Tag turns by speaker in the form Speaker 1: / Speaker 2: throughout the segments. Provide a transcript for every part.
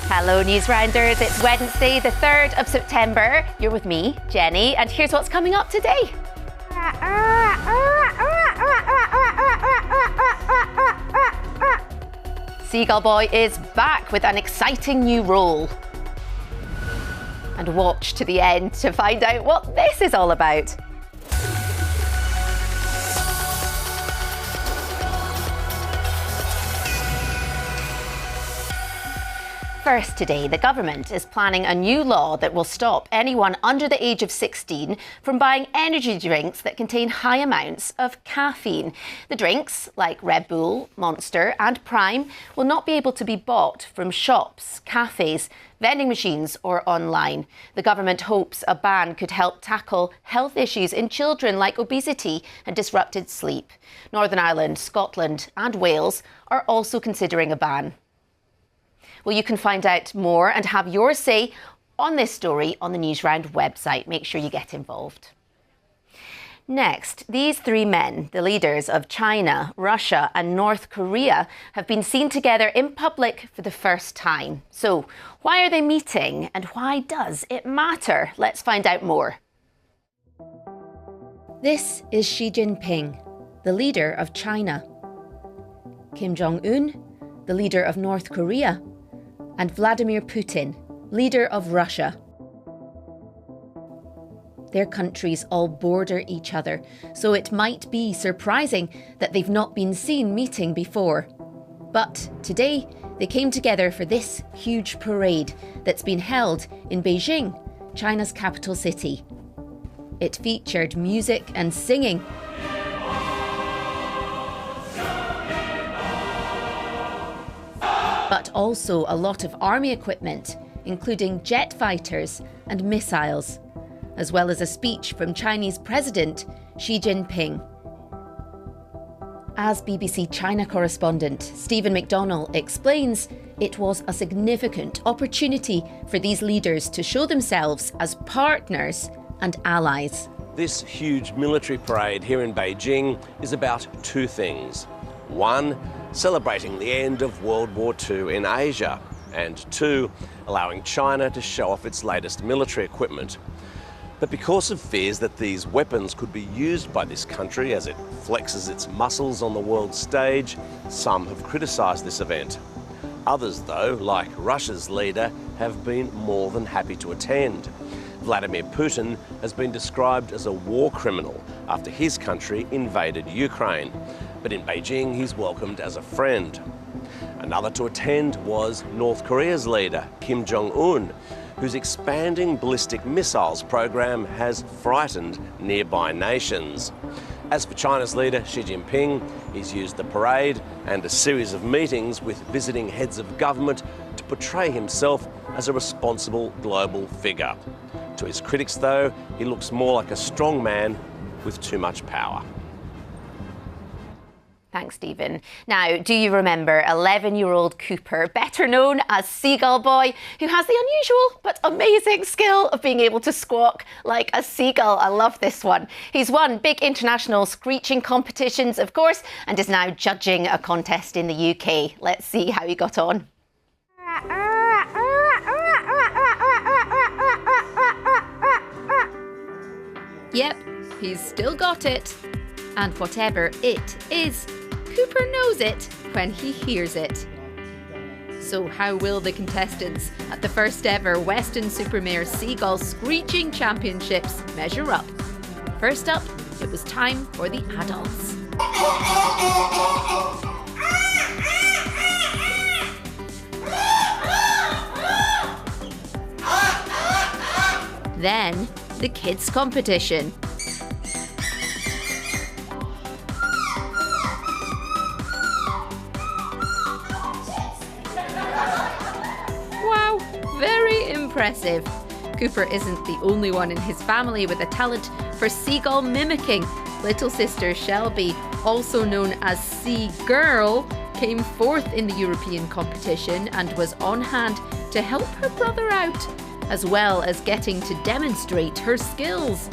Speaker 1: Hello Newsrounders, it's Wednesday the 3rd of September. You're with me, Jenny, and here's what's coming up today. Seagull Boy is back with an exciting new role. And watch to the end to find out what this is all about. First today, the government is planning a new law that will stop anyone under the age of 16 from buying energy drinks that contain high amounts of caffeine. The drinks, like Red Bull, Monster and Prime, will not be able to be bought from shops, cafes, vending machines or online. The government hopes a ban could help tackle health issues in children like obesity and disrupted sleep. Northern Ireland, Scotland and Wales are also considering a ban. Well, you can find out more and have your say on this story on the Newsround website. Make sure you get involved. Next, these three men, the leaders of China, Russia and North Korea, have been seen together in public for the first time. So, why are they meeting and why does it matter? Let's find out more. This is Xi Jinping, the leader of China. Kim Jong-un, the leader of North Korea, and Vladimir Putin, leader of Russia. Their countries all border each other, so it might be surprising that they've not been seen meeting before. But today, they came together for this huge parade that's been held in Beijing, China's capital city. It featured music and singing, but also a lot of army equipment, including jet fighters and missiles, as well as a speech from Chinese President Xi Jinping. As BBC China correspondent Stephen McDonnell explains, it was a significant opportunity for these leaders to show themselves as partners and allies.
Speaker 2: This huge military parade here in Beijing is about two things. One, celebrating the end of World War II in Asia, and two, allowing China to show off its latest military equipment. But because of fears that these weapons could be used by this country as it flexes its muscles on the world stage, some have criticised this event. Others, though, like Russia's leader, have been more than happy to attend. Vladimir Putin has been described as a war criminal after his country invaded Ukraine. But in Beijing, he's welcomed as a friend. Another to attend was North Korea's leader, Kim Jong-un, whose expanding ballistic missiles program has frightened nearby nations. As for China's leader, Xi Jinping, he's used the parade and a series of meetings with visiting heads of government to portray himself as a responsible global figure. To his critics, though, he looks more like a strong man with too much power.
Speaker 1: Thanks, Stephen. Now, do you remember 11-year-old Cooper, better known as Seagull Boy, who has the unusual but amazing skill of being able to squawk like a seagull? I love this one. He's won big international screeching competitions, of course, and is now judging a contest in the UK. Let's see how he got on. Yep, he's still got it. And whatever it is, Cooper knows it when he hears it. So how will the contestants at the first ever Weston Supermare Seagull Screeching Championships measure up? First up, it was time for the adults. Then, the kids' competition. Wow, very impressive. Cooper isn't the only one in his family with a talent for seagull mimicking. Little sister Shelby, also known as Sea Girl, came fourth in the European competition and was on hand to help her brother out, as well as getting to demonstrate her skills.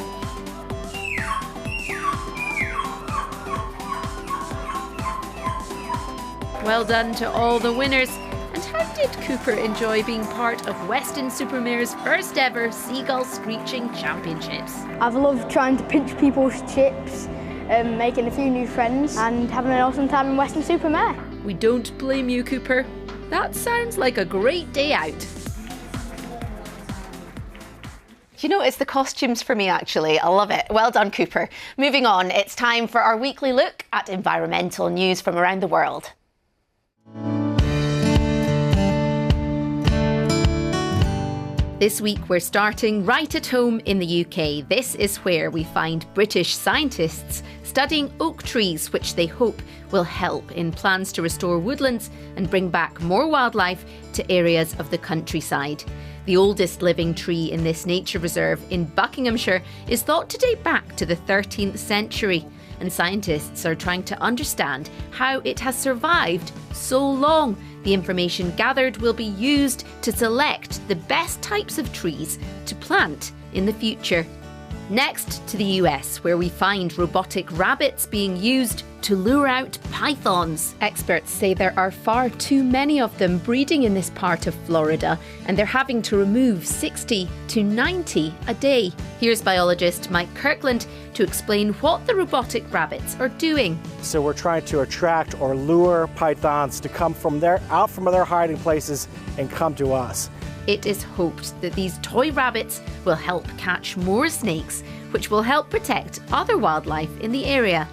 Speaker 1: Well done to all the winners. And how did did Cooper enjoy being part of Weston-super-Mare's first ever Seagull Screeching Championships?
Speaker 3: I've loved trying to pinch people's chips, making a few new friends and having an awesome time in Weston-super-Mare.
Speaker 1: We don't blame you, Cooper. That sounds like a great day out. You know, it's the costumes for me, actually. I love it. Well done, Cooper. Moving on, it's time for our weekly look at environmental news from around the world. This week we're starting right at home in the UK. This is where we find British scientists studying oak trees, which they hope will help in plans to restore woodlands and bring back more wildlife to areas of the countryside. The oldest living tree in this nature reserve in Buckinghamshire is thought to date back to the 13th century, and scientists are trying to understand how it has survived so long. The information gathered will be used to select the best types of trees to plant in the future. Next to the US, where we find robotic rabbits being used to lure out pythons. Experts say there are far too many of them breeding in this part of Florida, and they're having to remove 60 to 90 a day. Here's biologist Mike Kirkland to explain what the robotic rabbits are doing.
Speaker 4: So we're trying to attract or lure pythons to come out from their hiding places and come to us.
Speaker 1: It is hoped that these toy rabbits will help catch more snakes, which will help protect other wildlife in the area.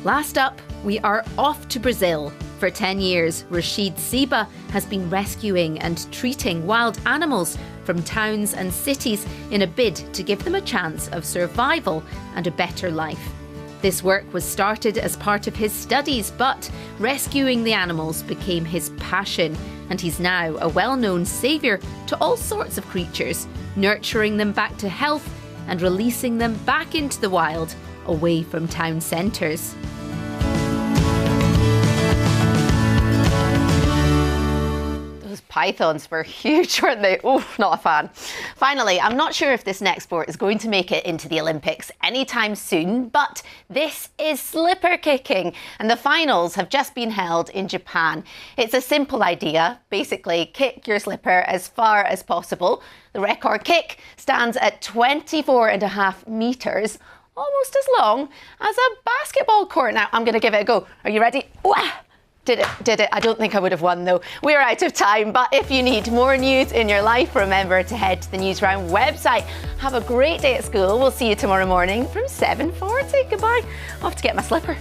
Speaker 1: Last up, we are off to Brazil. For 10 years, Rashid Siba has been rescuing and treating wild animals from towns and cities in a bid to give them a chance of survival and a better life. This work was started as part of his studies, but rescuing the animals became his passion, and he's now a well-known saviour to all sorts of creatures, nurturing them back to health and releasing them back into the wild, away from town centres. Pythons were huge, weren't they? Oh, not a fan. Finally, I'm not sure if this next sport is going to make it into the Olympics anytime soon, but this is slipper kicking, and the finals have just been held in Japan. It's a simple idea. Basically, kick your slipper as far as possible. The record kick stands at 24.5 metres, almost as long as a basketball court. Now, I'm going to give it a go. Are you ready? Wah! Did it. I don't think I would have won though. We're out of time, but if you need more news in your life, remember to head to the Newsround website. Have a great day at school. We'll see you tomorrow morning from 7:40. Goodbye. Off to get my slipper.